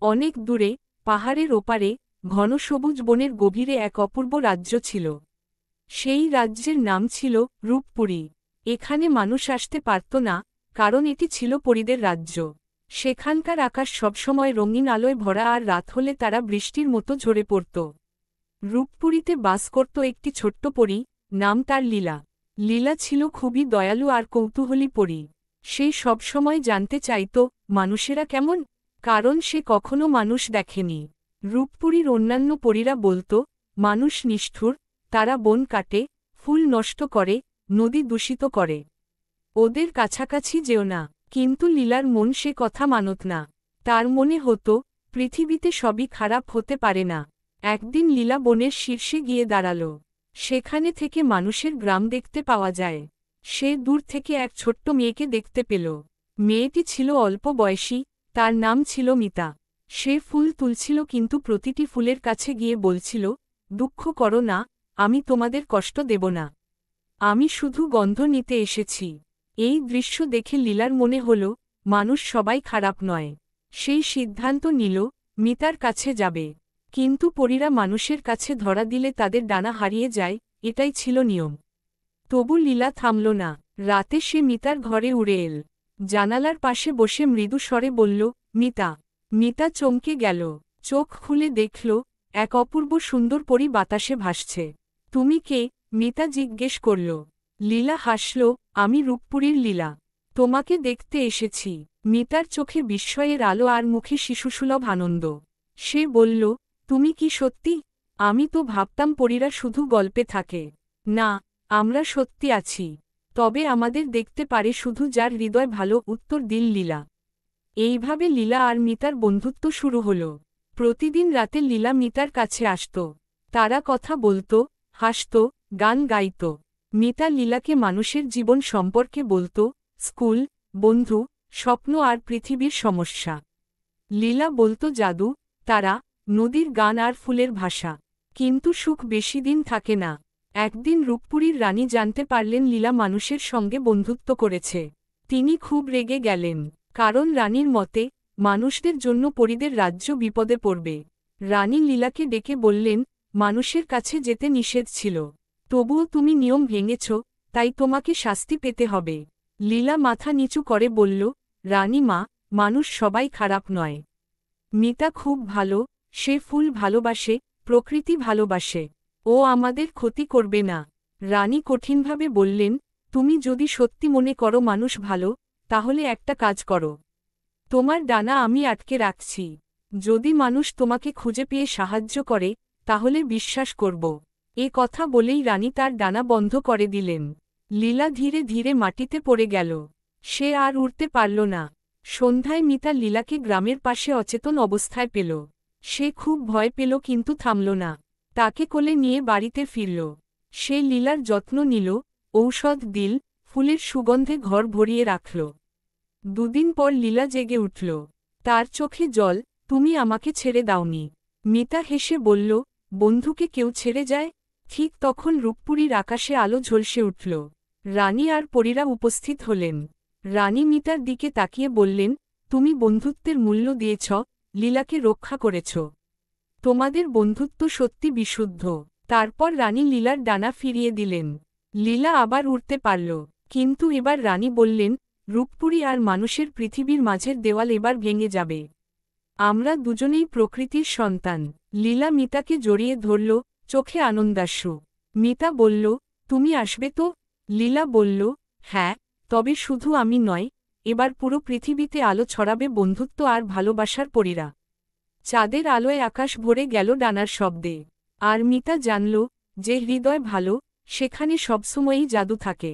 অনেক দূরে পাহাড়ের ওপারে ঘন সবুজ বনের গভীরে এক অপূর্ব রাজ্য ছিল। সেই রাজ্যের নাম ছিল রূপপুরী। এখানে মানুষ আসতে পারত না, কারণ এটি ছিল পরীদের রাজ্য। সেখানকার আকাশ সবসময় রঙিন আলোয় ভরা, আর রাত হলে তারা বৃষ্টির মতো ঝরে পড়ত। রূপপুরীতে বাস করত একটি ছোট্ট পরী, নাম তার লীলা। লীলা ছিল খুবই দয়ালু আর কৌতূহলী পরী। সে সবসময় জানতে চাইত মানুষেরা কেমন, কারণ সে কখনো মানুষ দেখেনি। রূপপুরীর অন্যান্য পরীরা বলত, মানুষ নিষ্ঠুর, তারা বন কাটে, ফুল নষ্ট করে, নদী দূষিত করে, ওদের কাছাকাছি যেও না। কিন্তু লীলার মন সে কথা মানত না। তার মনে হতো পৃথিবীতে সবই খারাপ হতে পারে না। একদিন লীলা বনের শীর্ষে গিয়ে দাঁড়াল। সেখানে থেকে মানুষের গ্রাম দেখতে পাওয়া যায়। সে দূর থেকে এক ছোট্ট মেয়েকে দেখতে পেল। মেয়েটি ছিল অল্প বয়সী, তার নাম ছিল মিতা। সে ফুল তুলছিল, কিন্তু প্রতিটি ফুলের কাছে গিয়ে বলছিল, দুঃখ করো না, আমি তোমাদের কষ্ট দেব না। আমি শুধু গন্ধ নিতে এসেছি। এই দৃশ্য দেখে লীলার মনে হল মানুষ সবাই খারাপ নয়। সেই সিদ্ধান্ত নিল মিতার কাছে যাবে। কিন্তু পরীরা মানুষের কাছে ধরা দিলে তাদের ডানা হারিয়ে যায়, এটাই ছিল নিয়ম। তবু লীলা থামল না। রাতে সে মিতার ঘরে উড়ে এল। জানালার পাশে বসে মৃদু স্বরে বলল, মিতা। মিতা চমকে গেল। চোখ খুলে দেখল এক অপূর্ব সুন্দর পরী বাতাসে ভাসছে। তুমি কে? মিতা জিজ্ঞেস করল। লীলা হাসল, আমি রূপপুরীর লীলা। তোমাকে দেখতে এসেছি। মিতার চোখে বিস্ময়ের আলো আর মুখে শিশুসুলভ আনন্দ। সে বলল, তুমি কি সত্যি? আমি তো ভাবতাম পরীরা শুধু গল্পে থাকে। না, আমরা সত্যি আছি। তবে আমাদের দেখতে পারে শুধু যার হৃদয় ভালো, উত্তর দিল লীলা। এইভাবে লীলা আর মিতার বন্ধুত্ব শুরু হল। প্রতিদিন রাতে লীলা মিতার কাছে আসত। তারা কথা বলত, হাসত, গান গাইত। মিতা লীলাকে মানুষের জীবন সম্পর্কে বলত, স্কুল, বন্ধু, স্বপ্ন আর পৃথিবীর সমস্যা। লীলা বলত জাদু, তারা, নদীর গান আর ফুলের ভাষা। কিন্তু সুখ বেশি দিন থাকে না। একদিন রূপপুরীর রানী জানতে পারলেন লীলা মানুষের সঙ্গে বন্ধুত্ব করেছে। তিনি খুব রেগে গেলেন, কারণ রানীর মতে মানুষদের জন্য পরীদের রাজ্য বিপদে পড়বে। রানী লীলাকে ডেকে বললেন, মানুষের কাছে যেতে নিষেধ ছিল, তবুও তুমি নিয়ম ভেঙেছ, তাই তোমাকে শাস্তি পেতে হবে। লীলা মাথা নিচু করে বলল, রানী মা, মানুষ সবাই খারাপ নয়। মিতা খুব ভালো, সে ফুল ভালোবাসে, প্রকৃতি ভালোবাসে। ও আমাদের ক্ষতি করবে না। রানী কঠিনভাবে বললেন, তুমি যদি সত্যি মনে করো মানুষ ভালো, তাহলে একটা কাজ করো। তোমার ডানা আমি আটকে রাখছি। যদি মানুষ তোমাকে খুঁজে পেয়ে সাহায্য করে, তাহলে বিশ্বাস করব। এ কথা বলেই রানী তার ডানা বন্ধ করে দিলেন। লীলা ধীরে ধীরে মাটিতে পড়ে গেল। সে আর উড়তে পারল না। সন্ধ্যায় মিতা লীলাকে গ্রামের পাশে অচেতন অবস্থায় পেল। সে খুব ভয় পেল, কিন্তু থামল না। তাকে কোলে নিয়ে বাড়িতে ফিরল। সে লীলার যত্ন নিল, ঔষধ দিল, ফুলের সুগন্ধে ঘর ভরিয়ে রাখল। দুদিন পর লীলা জেগে উঠল। তার চোখে জল, তুমি আমাকে ছেড়ে দাওনি। মিতা হেসে বলল, বন্ধুকে কেউ ছেড়ে যায়? ঠিক তখন রূপপুরীর আকাশে আলো ঝলসে উঠল। রানী আর পরীরা উপস্থিত হলেন। রানী মিতার দিকে তাকিয়ে বললেন, তুমি বন্ধুত্বের মূল্য দিয়েছ, লীলাকে রক্ষা করেছ। তোমাদের বন্ধুত্ব সত্যি বিশুদ্ধ। তারপর রানী লীলার ডানা ফিরিয়ে দিলেন। লীলা আবার উড়তে পারল। কিন্তু এবার রানী বললেন, রূপপুরী আর মানুষের পৃথিবীর মাঝের দেওয়াল এবার ভেঙে যাবে। আমরা দুজনেই প্রকৃতির সন্তান। লীলা মিতাকে জড়িয়ে ধরল, চোখে আনন্দাশ্রু। মিতা বলল, তুমি আসবে তো? লীলা বলল, হ্যাঁ, তবে শুধু আমি নয়, এবার পুরো পৃথিবীতে আলো ছড়াবে বন্ধুত্ব আর ভালোবাসার পরীরা। চাঁদের আলোয় আকাশ ভরে গেল ডানার শব্দে। আর মিতা জানল, যে হৃদয় ভালো, সেখানে সবসময়ই জাদু থাকে।